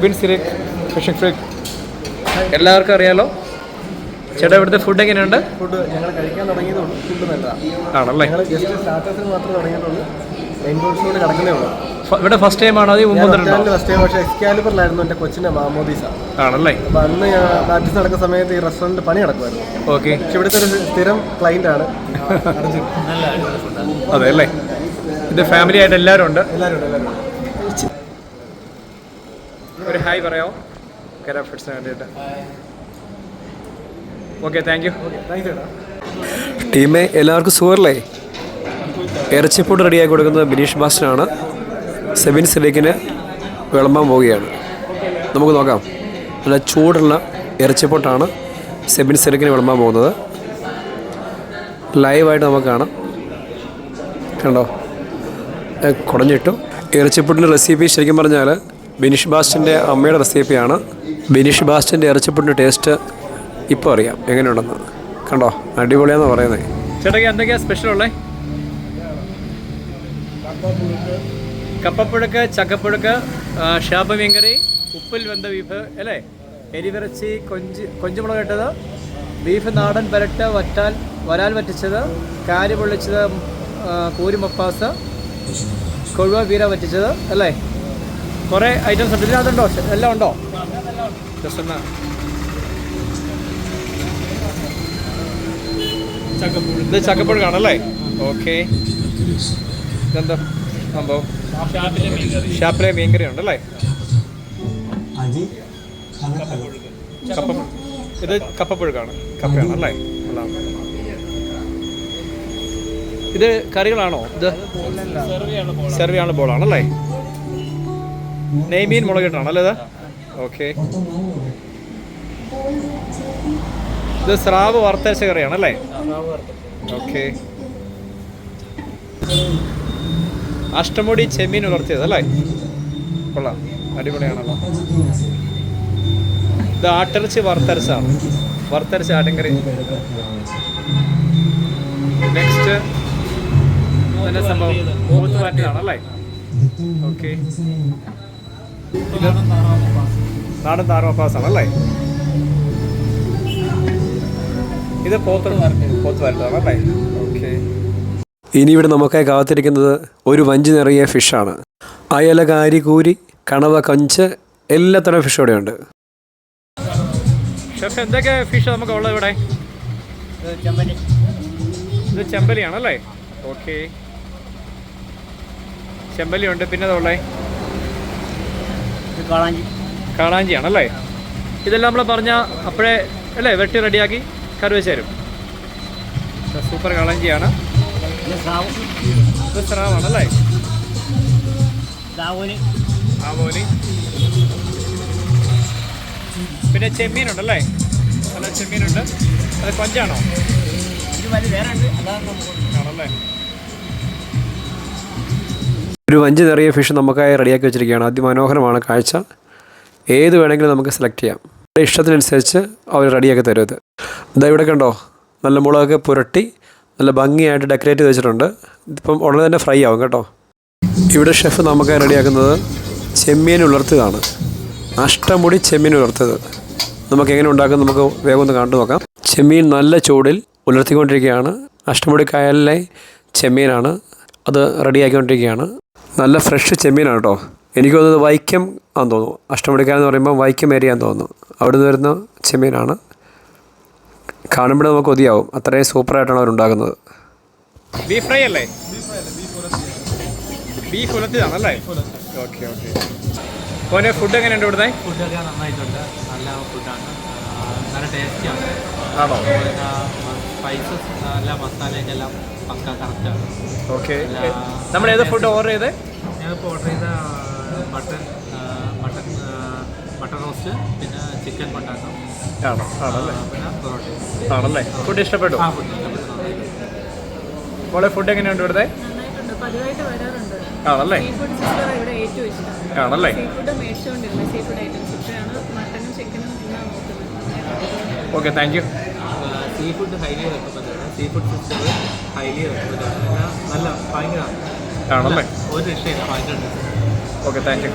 Phishing freak എല്ലാവർക്കും അറിയാലോ. ചേട്ടാ ഇവിടുത്തെ ഫുഡ് എങ്ങനെയുണ്ട്? ഫുഡ് ഞങ്ങൾ കഴിക്കാൻ തുടങ്ങിയതുള്ളൂ. ഫുഡ് നല്ലതാണ് ആണല്ലേ? ജസ്റ്റ് സ്റ്റാർട്ടേഴ്സിന് മാത്രമേ തുടങ്ങിയിട്ടുള്ളൂ. മെയിൻ കോഴ്സിനോട് കിടക്കുന്നേ ഉള്ളൂ. ഇവിടെ ഫസ്റ്റ് ടൈം ആണോ? First time. പക്ഷേ എക്സ്കാലിബറിലായിരുന്നു എൻ്റെ കൊച്ചിൻ്റെ മാമോദീസ. ആണല്ലേ? അപ്പോൾ അന്ന് ഞാൻ പ്രാക്ടീസ് നടക്കുന്ന സമയത്ത് ഈ റെസ്റ്റോറൻറ്റ് പണി നടക്കുമായിരുന്നു. ഓക്കെ. പക്ഷെ ഇവിടുത്തെ ഒരു സ്ഥിരം ക്ലൈൻ്റ് ആണ്. അതെ അല്ലേ? ഇത് ഫാമിലി ആയിട്ട് എല്ലാവരും ഉണ്ട്. എല്ലാവരും ഒരു ഹായ് പറയാമോ? കേരള ഫുഡ്സിന് വേണ്ടിയിട്ട്. Okay, thank U. ടീമേ, എല്ലാവർക്കും സുഖമല്ലേ? ഇറച്ചിപ്പൊട്ട് റെഡിയാക്കി കൊടുക്കുന്നത് ബിനീഷ് ബാസ്റ്റനാണ്. സെബിൻ സിലേക്ക് വിളമ്പാൻ പോവുകയാണ്. നമുക്ക് നോക്കാം. നല്ല ചൂടുള്ള ഇറച്ചിപ്പൊട്ടാണ് സെബിൻ സിലേക്ക് വിളമ്പാൻ പോകുന്നത്. ലൈവായിട്ട് നമുക്ക് കാണാം. കണ്ടോ, കുടഞ്ഞിട്ടു. ഇറച്ചിപ്പൊട്ടിൻ്റെ റെസിപ്പി ശരിക്കും പറഞ്ഞാൽ ബിനീഷ് ബാസ്റ്റൻ്റെ അമ്മയുടെ റെസിപ്പിയാണ്. ബിനീഷ് ബാസ്റ്റൻ്റെ ഇറച്ചിപ്പൊട്ടിൻ്റെ ടേസ്റ്റ് ഇപ്പോൾ അറിയാം എങ്ങനെയുണ്ടെന്ന്. കണ്ടോ, അടിപൊളിയാണെന്ന് പറയുന്നത്. ചേട്ടയ്ക്ക് എന്തൊക്കെയാണ് സ്പെഷ്യൽ ഉള്ളത്? കപ്പപ്പുഴുക്ക്, ചക്കപ്പുഴുക്ക്, ഷാപ്പ് മീൻകറി, ഉപ്പിൽ വെന്ത ബീഫ് അല്ലേ, എരിവിറച്ചി, കൊഞ്ചുമുളക് ഇട്ടത്, ബീഫ് നാടൻ പരട്ട്, വരാൽ വറ്റിച്ചത്, കാരി പൊള്ളിച്ചത്, കൂരിമപ്പാസ്, കൊഴുവ വീര വറ്റിച്ചത് അല്ലേ. കുറേ ഐറ്റംസ് ഉണ്ട്. ഇതിനകത്തുണ്ടോ? എല്ലാം ഉണ്ടോ? ജസ്റ്റ് എന്നാ ഇത് ചക്കപ്പുഴുക്കാണല്ലേ? ഓക്കെ. ഇതെന്താ സംഭവം? ഷാപ്പിലെ മീൻകറി ഉണ്ടല്ലേ? ഇത് കപ്പപ്പുഴുക്കാണ്, കപ്പയാണല്ലേ? ഇത് കറികളാണോ? ഇത് സെർവിയാണ് ബോളാണല്ലേ? നെയ്മീൻ മുളകിട്ടാണല്ലേ ഇത്? ഓക്കെ. ഇത് സ്രാവ് വറുത്തരച്ച കറിയാണല്ലേ? ഓക്കെ. അഷ്ടമുടി ചെമ്മീൻ ഉലർത്തിയത് അല്ലേ? കൊള്ളാം, അടിപൊളിയാണല്ലോ. ഇത് ആട്ടിറച്ചി വറുത്തരച്ചാണ്, വറുത്തരച്ച ആട്ടിൻകറി. നെക്സ്റ്റ് നല്ല സംഭവം പോത്ത് വാറ്റിയതാണല്ലേ? ഓക്കെ. നാടൻ താറുമപ്പാസാണല്ലേ? ഇത് പോത്ത് വരട്ടാണല്ലേ? ഓക്കെ. ഇനി ഇവിടെ നമുക്കായി കാത്തിരിക്കുന്നത് ഒരു വഞ്ചി നിറയെ ഫിഷാണ്. അയല, കാരി, കൂരി, കണവ, കൊഞ്ച്, എല്ലാത്തരം ഫിഷ് ഇവിടെ ഉണ്ട്. ഷെഫ്, എന്തൊക്കെ ഫിഷ് നമുക്ക് ഉള്ളത് ഇവിടെ? ഇത് ചെമ്പലിയാണല്ലേ? ഓക്കെ. ചെമ്പലി ഉണ്ട്. പിന്നെ അതുള്ളേ കാളാഞ്ചിയാണല്ലേ? ഇതെല്ലാം നമ്മൾ പറഞ്ഞ അപ്പോഴേ അല്ലേ വെട്ടി റെഡിയാക്കി കറി വെച്ച് തരും. സൂപ്പർ കാളാഞ്ചിയാണ്. ഇത് സ്രാവാണല്ലേ? ആവോലി. പിന്നെ ചെമ്മീനുണ്ടല്ലേ? നല്ല ചെമ്മീനുണ്ട്. അത് കൊഞ്ചാണോ? ആണല്ലേ? ഒരു വഞ്ചി നിറയെ ഫിഷ് നമുക്കായി റെഡിയാക്കി വെച്ചിരിക്കുകയാണ്. അതിമനോഹരമാണ് കാഴ്ച. ഏത് വേണമെങ്കിലും നമുക്ക് സെലക്ട് ചെയ്യാം. ഇഷ്ടത്തിനനുസരിച്ച് അവർ റെഡിയാക്കി തരും. ഇതാ ഇവിടെ കണ്ടോ, നല്ല മുളകൊക്കെ പുരട്ടി നല്ല ഭംഗിയായിട്ട് ഡെക്കറേറ്റ് ചെയ്ത് വെച്ചിട്ടുണ്ട്. ഇതിപ്പം ഉടനെ തന്നെ ഫ്രൈ ആവും കേട്ടോ. ഇവിടെ ഷെഫ് നമുക്കായി റെഡിയാക്കുന്നത് ചെമ്മീൻ ഉലർത്തതാണ്. അഷ്ടമുടി ചെമ്മീൻ ഉലർത്തത് നമുക്ക് എങ്ങനെ ഉണ്ടാക്കും നമുക്ക് വേഗം ഒന്ന് കണ്ടു നോക്കാം. ചെമ്മീൻ നല്ല ചൂടിൽ ഉലർത്തിക്കൊണ്ടിരിക്കുകയാണ്. അഷ്ടമുടി കായലിലെ ചെമ്മീനാണ്, അത് റെഡിയാക്കിക്കൊണ്ടിരിക്കുകയാണ്. നല്ല ഫ്രഷ് ചെമ്മീനാണ് കേട്ടോ. എനിക്ക് തോന്നുന്നത് വൈക്കം ആണെന്ന് തോന്നുന്നു. അഷ്ടമുടിക്കായൽ എന്ന് പറയുമ്പോൾ വൈക്കം ഏരിയ ആണെന്ന് തോന്നുന്നു. അവിടെ നിന്ന് വരുന്ന ചെമ്മീനാണ്. കാണുമ്പോൾ നമുക്ക് കൊതിയാവും, അത്രയും സൂപ്പറായിട്ടാണ് അവരുണ്ടാക്കുന്നത്. ബീഫ് ഫ്രൈ അല്ലേ? ബീഫ് ഉലത്തിയതാണല്ലേ? Okay okay. മോനെ, ഫുഡ് എങ്ങനെയുണ്ട് ഇവിടുത്തെ? ഫുഡൊക്കെ നന്നായിട്ടുണ്ട്. നല്ല ഫുഡാണ്, നല്ല ടേസ്റ്റിയാണ്. ആണോ? സ്പൈസസ് എല്ലാ മസാലയൊക്കെ എല്ലാം പക്ക കറക്റ്റാണ്. ഓക്കെ. നമ്മൾ ഏത് ഫുഡ് ഓർഡർ ചെയ്തേ? ഞാനിപ്പോൾ ഓർഡർ ചെയ്ത മട്ടൺ റോസ്റ്റ്, പിന്നെ ചിക്കൻ പൊട്ടാറ്റോ. ആണല്ലേ? പിന്നെ പൊറോട്ട. ആണല്ലേ? ഫുഡ് ഇഷ്ടപ്പെട്ടു? മോളെ, ഫുഡ് എങ്ങനെയുണ്ട് ഇവിടുത്തെ? ആണല്ലേ? ആണല്ലേ? Okay, thank U. Sea food highly recommend. Sea food system highly recommend. നല്ല ഭയങ്കര ആണല്ലേ? ഒരു രക്ഷയില്ല, ഭയങ്കര. Okay, thank U.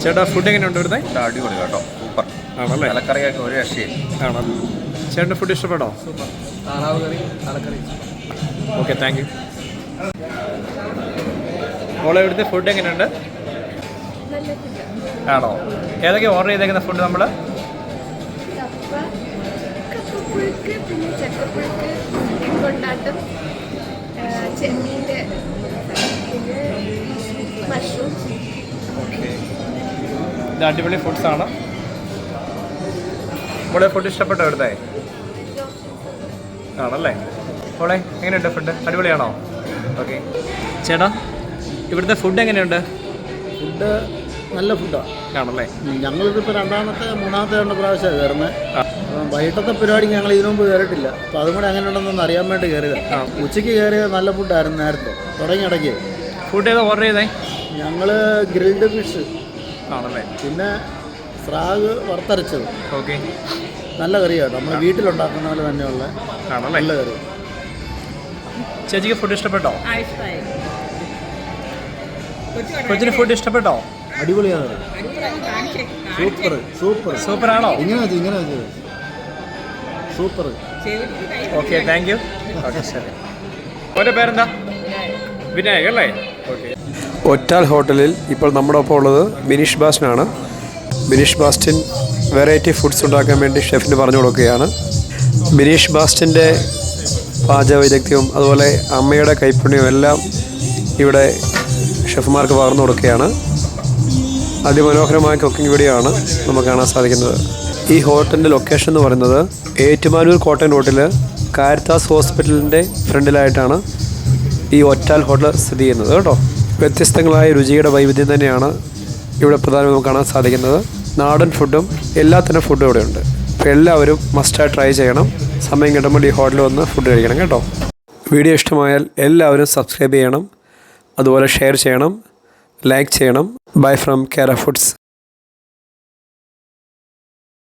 ചേട്ടാ ഫുഡ് എങ്ങനെയുണ്ട് ഇവിടുത്തെ? അടിപൊളി കേട്ടോ, സൂപ്പർ. ആണല്ലേ? തലക്കറിയൊക്കെ ഒരു രക്ഷയില്ല. ആണോ? ചേട്ടൻ്റെ ഫുഡ് ഇഷ്ടപ്പെട്ടോ? താറാവ് കറി, തലക്കറി. Okay, thank you. മോളെ ഇവിടുത്തെ ഫുഡ് എങ്ങനെയുണ്ട്? ആണോ? ഏതൊക്കെയാണ് ഓർഡർ ചെയ്തേക്കുന്ന ഫുഡ് നമ്മൾ? കപ്പപ്പുഴുക്ക്, പിന്നെ ചക്കപ്പുഴുക്ക്, കൊണ്ടാട്ടം, ചെമ്മീൻ്റെ, പിന്നെ മഷ്റൂം. ഓക്കെ, ഇത് അടിപൊളി ഫുഡ്സാണ്. മോളെ ഫുഡ് ഇഷ്ടപ്പെട്ടോ ഇവിടുത്തെ? ആണല്ലേ? മോളെ എങ്ങനെയുണ്ട് ഫുഡ്? അടിപൊളിയാണോ? ഓക്കെ. ചേട്ടാ ഇവിടുത്തെ ഫുഡ് എങ്ങനെയുണ്ട്? ഫുഡ് നല്ല ഫുഡാണ്. ആണല്ലേ? ഞങ്ങളിതിപ്പോൾ മൂന്നാമത്തെ പ്രാവശ്യമാണ് കയറുന്നത്. അപ്പം വൈകിട്ടത്തെ പരിപാടിക്ക് ഞങ്ങൾ ഇതിനു മുമ്പ് കയറിയിട്ടില്ല. അപ്പോൾ അതും കൂടെ എങ്ങനെ ഉണ്ടെന്നൊന്ന് അറിയാൻ വേണ്ടി കയറിയതാണ്. ഉച്ചയ്ക്ക് കയറിയത് നല്ല ഫുഡായിരുന്നു. നേരത്തെ തുടങ്ങി ഇടയ്ക്ക് ഫുഡ് ഏതാ ഓർഡർ ചെയ്തേ? ഞങ്ങൾ ഗ്രിൽഡ് ഫിഷ്, ആണല്ലേ? പിന്നെ സ്രാഗ് വറുത്തരച്ചത്. ഓക്കെ, നല്ല കറിയാണ്. നമ്മൾ വീട്ടിലുണ്ടാക്കുന്ന പോലെ തന്നെയുള്ള ആണല്ലേ? നല്ല കറി. ചേച്ചിക്ക് ഫുഡ് ഇഷ്ടപ്പെട്ടോ? കൊച്ചിന് ഫുഡ് ഇഷ്ടപ്പെട്ടോ? അടിപൊളിയാണ്. സൂപ്പർ സൂപ്പർ സൂപ്പറാണോ? ഇങ്ങനെ വെച്ചത് super. Okay, thank you. Okay, ശരി. ഓൻ്റെ പേരെന്താ? വിനായക് അല്ലേ? ഓക്കെ. ഒറ്റാൽ ഹോട്ടലിൽ ഇപ്പോൾ നമ്മുടെ ഒപ്പം ഉള്ളത് ബിനീഷ് ബാസ്റ്റിനാണ്. ബിനീഷ് ബാസ്റ്റിൻ വെറൈറ്റി ഫുഡ്സ് ഉണ്ടാക്കാൻ വേണ്ടി ഷെഫിന് പറഞ്ഞു കൊടുക്കുകയാണ്. ബിനീഷ് ബാസ്റ്റിൻ്റെ പാചക വൈദഗ്ധ്യവും അതുപോലെ അമ്മയുടെ കൈപ്പുണ്യവും എല്ലാം ഇവിടെ ഷെഫുമാർക്ക് പകർന്നു കൊടുക്കുകയാണ്. അതിമനോഹരമായ കുക്കിംഗ് വീഡിയോ ആണ് നമുക്ക് കാണാൻ സാധിക്കുന്നത്. ഈ ഹോട്ടലിൻ്റെ ലൊക്കേഷൻ എന്ന് പറയുന്നത് ഏറ്റുമാനൂർ കോട്ടയം റോട്ടിൽ കാരിത്താസ് ഹോസ്പിറ്റലിൻ്റെ ഫ്രണ്ടിലായിട്ടാണ് ഈ ഒറ്റാൽ ഹോട്ടൽ സ്ഥിതി ചെയ്യുന്നത് കേട്ടോ. വ്യത്യസ്തങ്ങളായ രുചിയുടെ വൈവിധ്യം തന്നെയാണ് ഇവിടെ പ്രധാനമായും നമുക്ക് കാണാൻ സാധിക്കുന്നത്. നാടൻ ഫുഡും എല്ലാത്തരം ഫുഡും ഇവിടെയുണ്ട്. അപ്പോൾ എല്ലാവരും മസ്റ്റായി ട്രൈ ചെയ്യണം. സമയം കിട്ടുമ്പോൾ ഈ ഹോട്ടലിൽ വന്ന് ഫുഡ് കഴിക്കണം കേട്ടോ. വീഡിയോ ഇഷ്ടമായാൽ എല്ലാവരും സബ്സ്ക്രൈബ് ചെയ്യണം, അതുപോലെ ഷെയർ ചെയ്യണം, ലൈക്ക് ചെയ്യണം. ബൈ ഫ്രം കേര ഫുഡ്സ്.